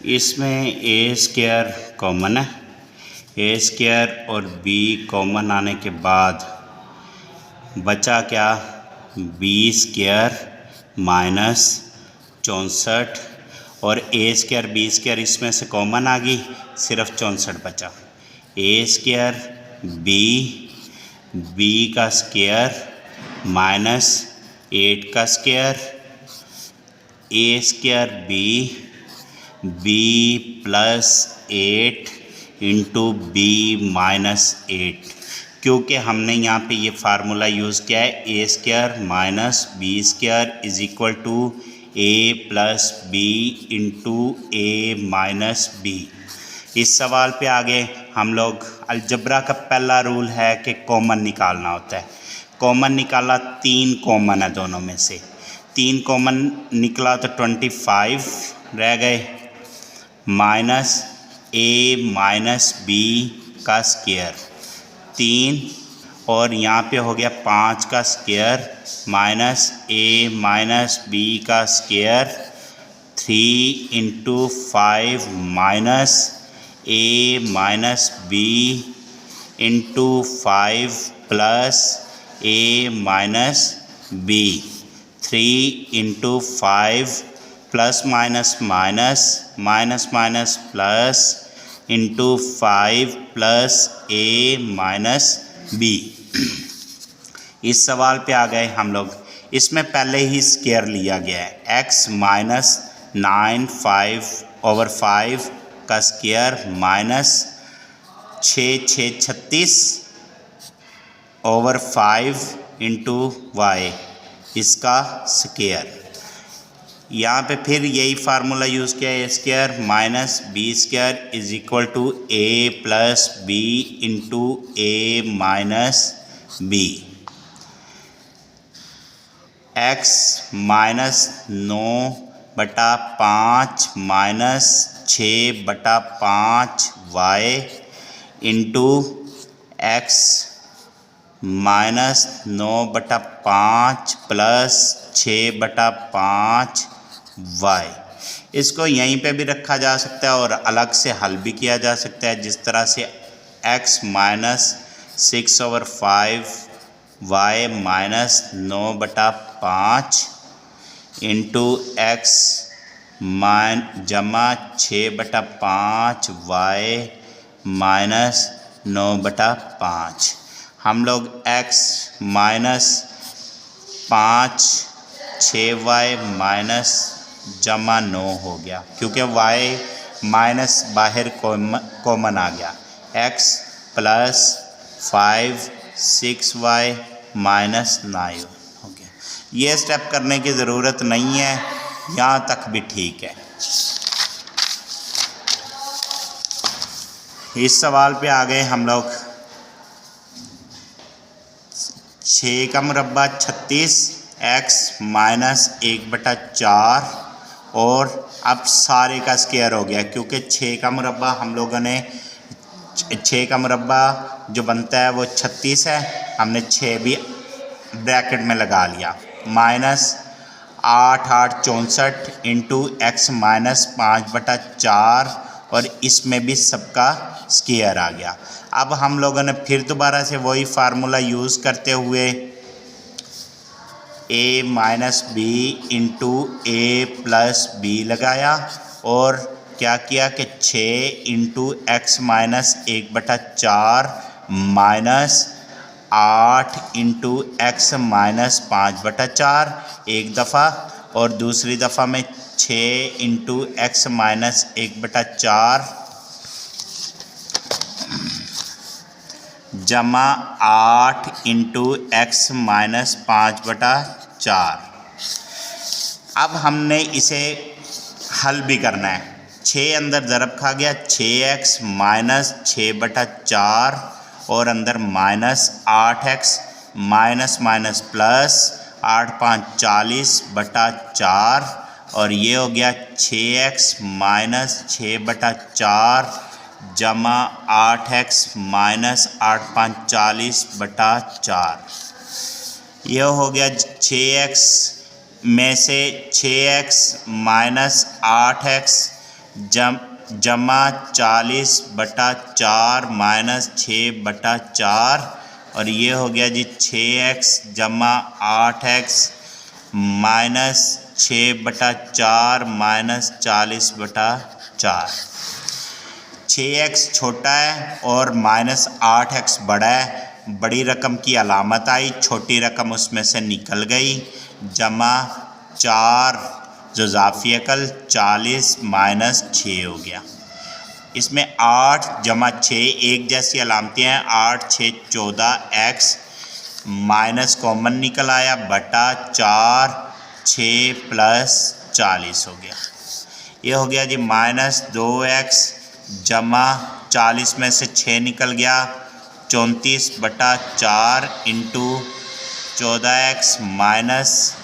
इसमें ए square common है, A square और बी कॉमन आने के बाद बचा क्या, बी स्क्वायर माइनस 64 और ए स्क्वायर बी स्क्वायर इसमें से कॉमन आ गई, सिर्फ 64 बचा। ए स्क्वायर बी का स्क्वायर माइनस 8 का square, A square B plus 8 into B minus 8, क्योंकि हमने यहाँ पे ये फार्मूला यूज़ किया है, A square minus B square is equal to A plus B into A minus B. इस सवाल पे आगे हम लोग अलजब्रा का पहला रूल है कि कॉमन निकालना होता है। कॉमन निकाला, 3 कॉमन है दोनों में से, 3 कॉमन निकला तो 25 रह गए, माइनस ए माइनस बी का स्क्वायर 3 और यहाँ पे हो गया 5 का square minus A minus B का square 3 into 5 minus A minus B into 5 plus A minus B, 3 into 5 plus minus minus minus minus plus into 5 plus A minus B. इस सवाल पे आ गए हम लोग, इसमें पहले ही स्क्वायर लिया गया है, x माइनस 9/5 का square minus 6/36 over 5 into Y इसका स्क्वायर। यहाँ पे फिर यही फार्मूला यूज़ किया है, A square minus B square is equal to A plus B into A minus B. X minus 9/5 minus 6/5 Y into x minus 9/5 plus 6/5 Y. इसको यहीं पे भी रखा जा सकता है और अलग से हल भी किया जा सकता है, जिस तरह से x minus 6/5 y minus 9/5 into x जमा 6/5 वाई माइनस 9/5। हम लोग x माइनस 5 6y माइनस जमा 9 हो गया, क्योंकि y माइनस बाहर कॉमन आ गया, x प्लस 5 6y माइनस 9 हो गया। ये स्टेप करने की ज़रूरत नहीं है, यहाँ तक भी ठीक है। इस सवाल पे आ गए हम लोग, 6 का मुरब्बा 36 x माइनस 1/4 और अब सारे का स्क्वायर हो गया, क्योंकि 6 का मुरब्बा हम लोगों ने 6 का मुरब्बा जो बनता है वो 36 है, हमने 6 भी ब्रैकेट में लगा लिया, माइनस 8 8 64 इंटू एक्स माइनस 5/4 और इसमें भी सबका स्क्वायर आ गया। अब हम लोगों ने फिर दोबारा से वही फार्मूला यूज़ करते हुए a minus B into a plus b लगाया और क्या किया कि 6 into x minus 1/4 minus 8 into x minus 5/4 एक दफ़ा और दूसरी दफ़ा में 6 इंटू एक्स माइनस 1/4 जमा 8 इंटू एक्स माइनस 5/4। अब हमने इसे हल भी करना है, 6 अंदर ज़रब खा गया, 6x माइनस 6/4 और अंदर minus 8x minus minus plus 8 5 40/4 और ये हो गया 6x माइनस 6/4 जमा 8x माइनस 8 5 40/4। यह हो गया 6x में से 6x माइनस 8x जमा 40/4 माइनस 6/4 और ये हो गया जी 6x जमा 8x माइनस 6/4 माइनस 40/4। 6x छोटा है और माइनस 8x बड़ा है। बड़ी रकम की अलामत आई, छोटी रकम उसमें से निकल गई। जमा 4 जो इज़ाफ़ी अकल 40 माइनस 6 हो गया। इसमें 8 जमा 6 एक जैसी अलामतें हैं। 8 6 14x माइनस कॉमन निकल आया बटा 4 6 प्लस 40 हो गया। ये हो गया जी माइनस 2x जमा 40 में से 6 निकल गया 34/4 इंटू 14x माइनस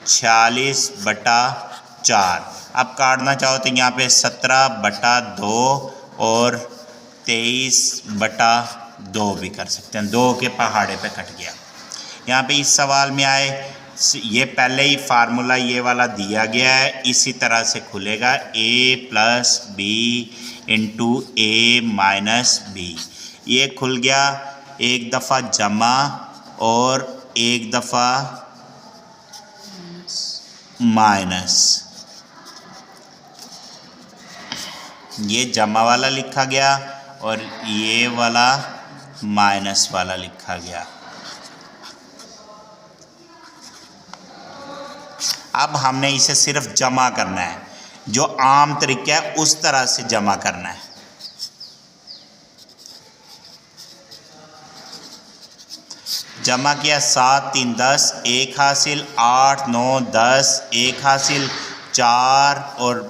46/4। अब काटना चाहो तो यहाँ पे 17/2 और 23/2 भी कर सकते हैं। 2 के पहाड़े पे कट गया। यहाँ पे इस सवाल में आए, ये पहले ही फार्मूला ये वाला दिया गया है, इसी तरह से खुलेगा a plus B into A minus b. ये खुल गया, एक दफ़ा जमा और एक दफ़ा माइनस। ये जमा वाला लिखा गया और ये वाला माइनस वाला लिखा गया। अब हमने इसे सिर्फ जमा करना है, जो आम तरीका है उस तरह से जमा करना है। जमा किया 7 3 10 1 हासिल, 8 9 10 1 हासिल, 4 और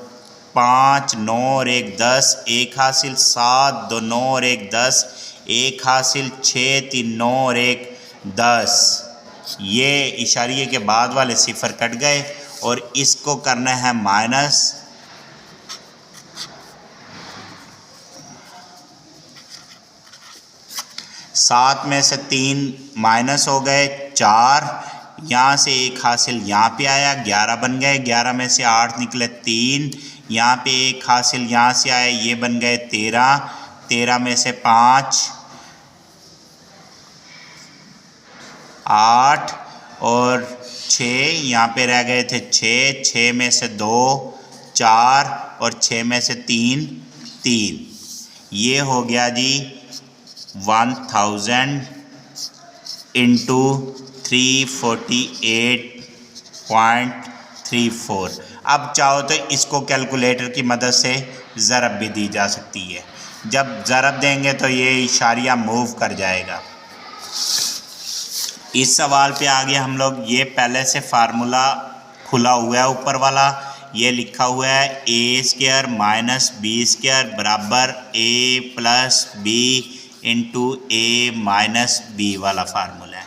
5 9 और 1 10 1 हासिल, 7 2 9 और 1 10 1 हासिल, 6 3 9 और 1 10। ये इशारिये के बाद वाले सिफर कट गए और इसको करना है माइनस। सात में से 3 माइनस हो गए 4, यहाँ से 1 हासिल यहाँ पे आया 11 बन गए। 11 में से 8 निकले 3, यहाँ पे 1 हासिल यहाँ से आया ये बन गए 13। 13 में से 5 8 और 6 यहाँ पे रह गए थे 6। 6 में से 2 4 और 6 में से 3 3। ये हो गया जी 1000 इंटू 348.34। अब चाहो तो इसको कैलकुलेटर की मदद से ज़रब भी दी जा सकती है। जब ज़रब देंगे तो ये इशारिया मूव कर जाएगा। इस सवाल पे आगे हम लोग, ये पहले से फार्मूला खुला हुआ है ऊपर वाला, ये लिखा हुआ है a² माइनस b² बराबर a plus B into A minus b वाला फार्मूला है।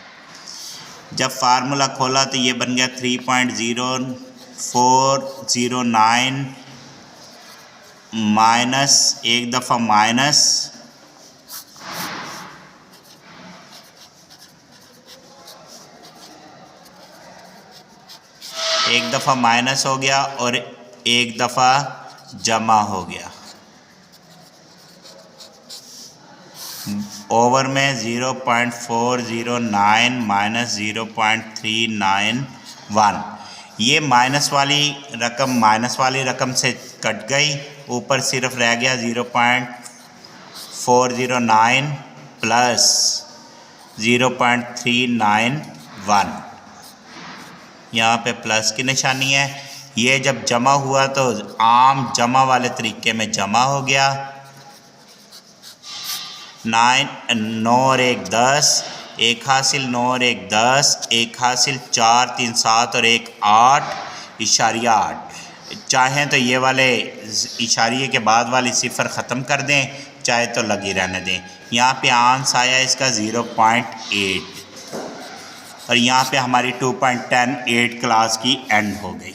जब फार्मूला खोला तो ये बन गया 3.0409 माइनस एक दफ़ा माइनस एक दफ़ा माइनस हो गया और एक दफ़ा जमा हो गया। ओवर में 0.409 माइनस 0.391। ये माइनस वाली रकम से कट गई, ऊपर सिर्फ रह गया 0.409 प्लस 0.391। यहाँ पे प्लस की निशानी है। ये जब जमा हुआ तो आम जमा वाले तरीके में जमा हो गया। 9 और 1 10, 1 हासिल 9 और 1 10, 1 हासिल 4 3 7 और 1 8 इशारिया 8। चाहें तो ये वाले इशारिये के बाद वाली सिफर ख़त्म कर दें, चाहे तो लगी रहने दें। यहाँ पे आंसर आया इसका 0.8 और यहाँ पे हमारी 2.108 क्लास की एंड हो गई।